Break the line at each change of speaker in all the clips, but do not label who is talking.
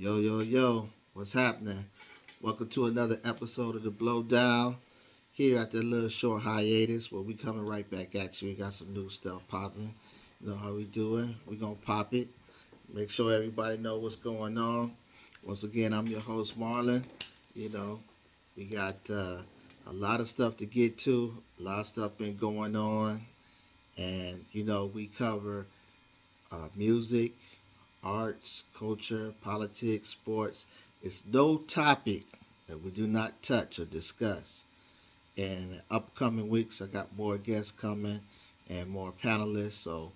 Yo, yo, yo, what's happening? Welcome to another episode of The Blowdown. Here at the little short hiatus where we coming right back at you. We got some new stuff popping. You know how we doing? We gonna pop it. Make sure everybody know what's going on. Once again, I'm your host Marlon. You know, we got a lot of stuff to get to. A lot of stuff been going on, and we cover music, arts, culture, politics, sports. It's no topic that we do not touch or discuss. And in upcoming weeks, I got more guests coming and more panelists. So,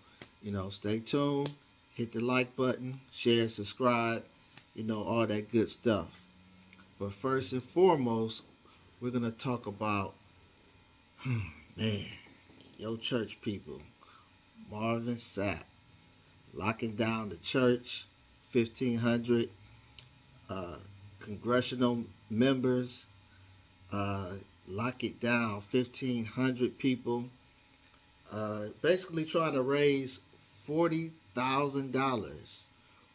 stay tuned. Hit the like button, share, subscribe, all that good stuff. But first and foremost, we're going to talk about, man, yo church people, Marvin Sapp, locking down the church, 1,500 uh, congressional members, uh, lock it down, 1,500 people, basically trying to raise $40,000,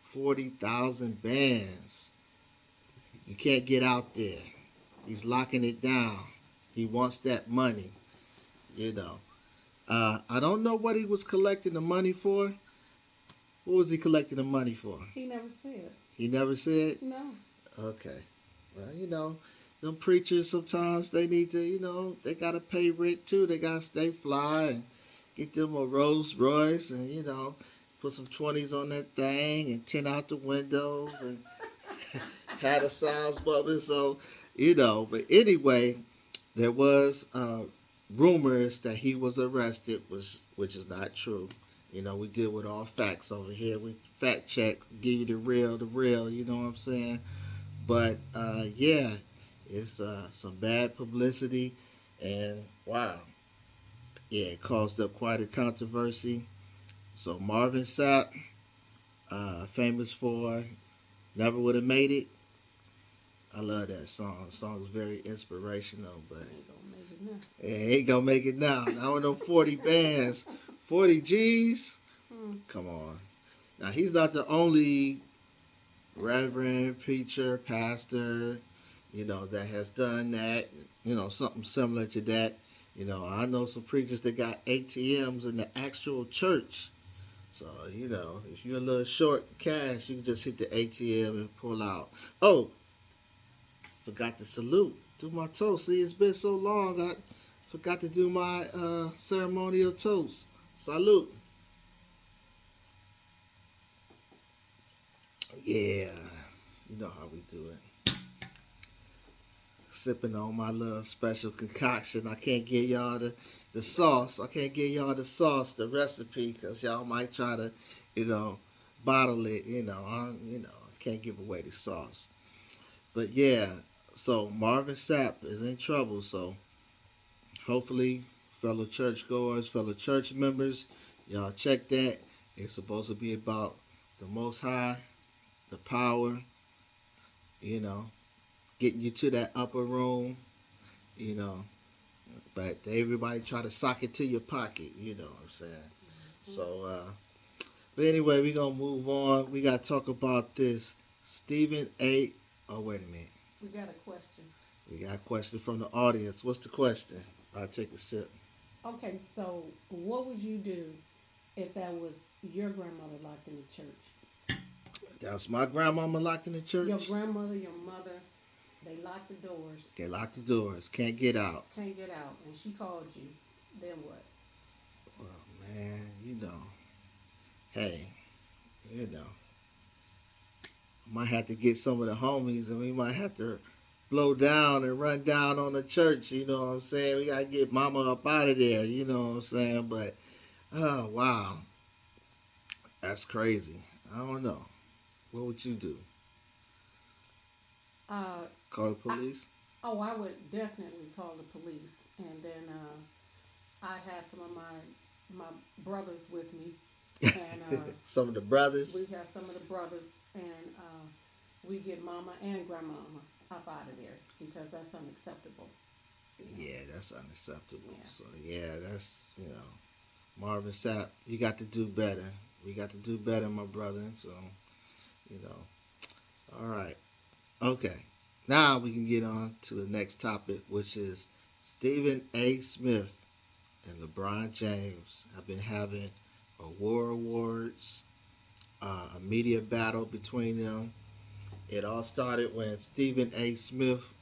40,000 bands. You can't get out there. He's locking it down. He wants that money, you know. I don't know what he was collecting the money for. What was he collecting the money for?
He never said.
He never said?
No.
Okay. Well, them preachers sometimes they need to, they gotta pay rent too. They gotta stay fly and get them a Rolls Royce and, put some 20s on that thing and tint out the windows and had the sounds bubbling. So, but anyway, there was rumors that he was arrested, which is not true. We deal with all facts over here. We fact check, give you the real, you know what I'm saying? But yeah, it's some bad publicity, and wow, yeah, it caused up quite a controversy. So Marvin Sapp, famous for "Never Would Have Made It." I love that song. The song is very inspirational, but
Ain't
it ain't gonna make it now. I don't know 40 bands, 40 G's. Come on. Now he's not the only reverend, preacher, pastor, that has done that, something similar to that. I know some preachers that got ATMs in the actual church. So, if you're a little short cash, you can just hit the ATM and pull out. Oh, forgot to salute. Do my toast. See, it's been so long. I forgot to do my ceremonial toast. Salute. Yeah, you know how we do it. Sipping on my little special concoction. I can't give y'all the sauce. I can't give y'all the sauce, the recipe, because y'all might try to, you know, bottle it. I can't give away the sauce. But yeah, so Marvin Sapp is in trouble. So hopefully, fellow churchgoers, fellow church members, y'all check that. It's supposed to be about the Most High, the power, you know, getting you to that upper room, you know. But everybody try to sock it to your pocket, you know what I'm saying? So, but anyway, we going to move on. We got to talk about this. Stephen A. Oh, wait a minute.
We got a question.
We got a question from the audience. What's the question? I'll take a sip.
Okay, so what would you do if that was your grandmother locked in the church?
That's my grandmama locked in the church.
Your grandmother, your mother, they locked the doors.
They locked the doors. Can't get out.
Can't get out. And she called you. Then what?
Well, man, hey, you know, might have to get some of the homies and we might have to blow down and run down on the church, you know what I'm saying? We got to get mama up out of there, you know what I'm saying? But, oh, wow. That's crazy. I don't know. What would you do? Call the police?
I would definitely call the police. And then I'd have some of my brothers with me. And
some of the brothers?
we have some of the brothers. And we get mama and grandmama up out of there because that's unacceptable.
Yeah, that's unacceptable.
Yeah.
So, yeah, that's, Marvin Sapp, you got to do better. We got to do better, my brother. So, you know, All right. Okay. Now we can get on to the next topic, which is Stephen A. Smith and LeBron James have been having a war awards, a media battle between them. It all started when Stephen A. Smith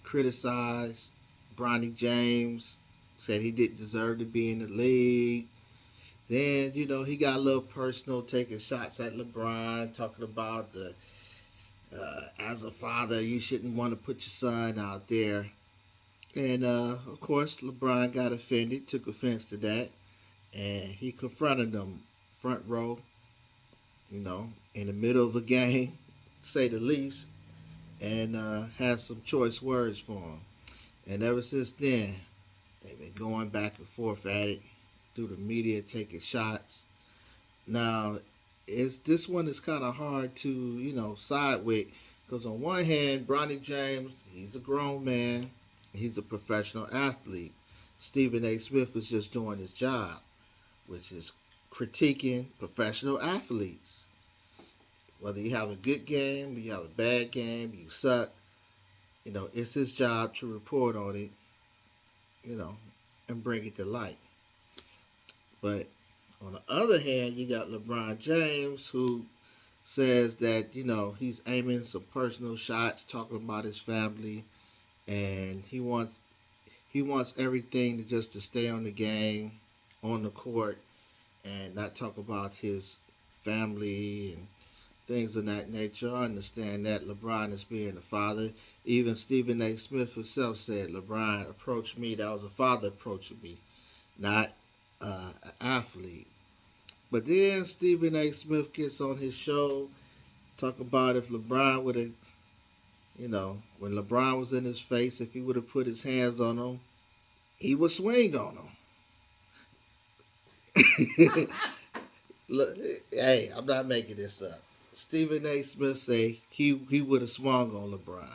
criticized Bronny James, said he didn't deserve to be in the league. Then, he got a little personal, taking shots at LeBron, talking about as a father, you shouldn't want to put your son out there. And of course, LeBron got offended, took offense to that, and he confronted them front row, in the middle of the game, say the least, and had some choice words for him. And ever since then, they've been going back and forth at it through the media, taking shots. Now, this one is kind of hard to side with, because on one hand, Bronny James, he's a grown man, he's a professional athlete. Stephen A. Smith is just doing his job, which is critiquing professional athletes. Whether you have a good game, you have a bad game, you suck, it's his job to report on it, and bring it to light. But on the other hand, you got LeBron James, who says that he's aiming some personal shots, talking about his family, and he wants everything to stay on the game, on the court, and not talk about his family and things of that nature. I understand that LeBron is being a father. Even Stephen A. Smith himself said LeBron approached me. That was a father approaching me, not an athlete. But then Stephen A. Smith gets on his show, talk about if LeBron would have, when LeBron was in his face, if he would have put his hands on him, he would swing on him. Look, hey, I'm not making this up. Stephen A. Smith say he would have swung on LeBron.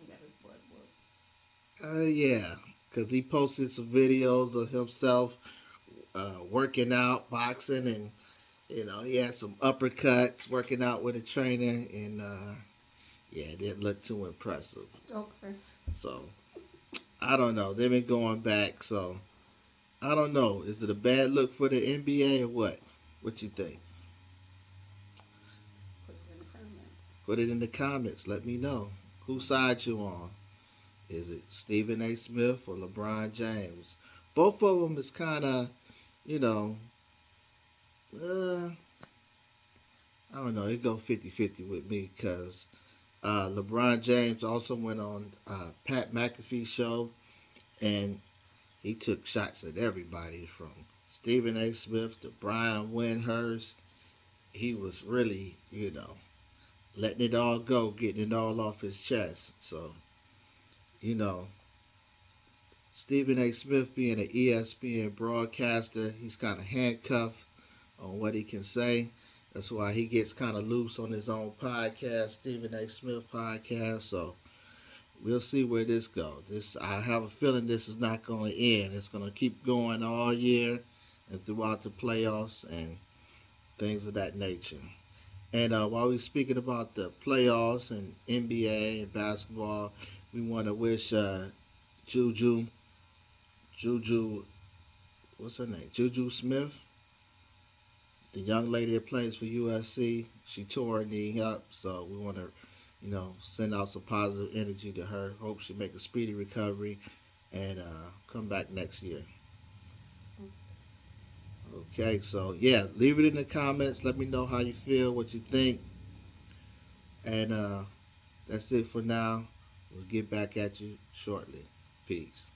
He got his blood booked.
Yeah, because he posted some videos of himself working out, boxing, and he had some uppercuts, working out with a trainer, and yeah, it didn't look too impressive.
Okay.
So I don't know. They've been going back, so I don't know. Is it a bad look for the NBA or what? What you think?
Put it in the comments.
Put it in the comments. Let me know. Whose side you on? Is it Stephen A. Smith or LeBron James? Both of them is kind of, you know, I don't know. It go 50-50 with me because LeBron James also went on Pat McAfee's show, and he took shots at everybody from Stephen A. Smith to Brian Windhurst. He was really, letting it all go, getting it all off his chest. So, you know, Stephen A. Smith being an ESPN broadcaster, he's kind of handcuffed on what he can say. That's why he gets kind of loose on his own podcast, Stephen A. Smith podcast. So we'll see where this goes. I have a feeling this is not going to end. It's going to keep going all year and throughout the playoffs and things of that nature. And while we're speaking about the playoffs and NBA and basketball, we want to wish Juju, what's her name? Juju Smith, the young lady that plays for USC. She tore her knee up, so we want to, send out some positive energy to her. Hope she make a speedy recovery and come back next year. Okay, so yeah, leave it in the comments. Let me know how you feel, what you think. And that's it for now. We'll get back at you shortly. Peace.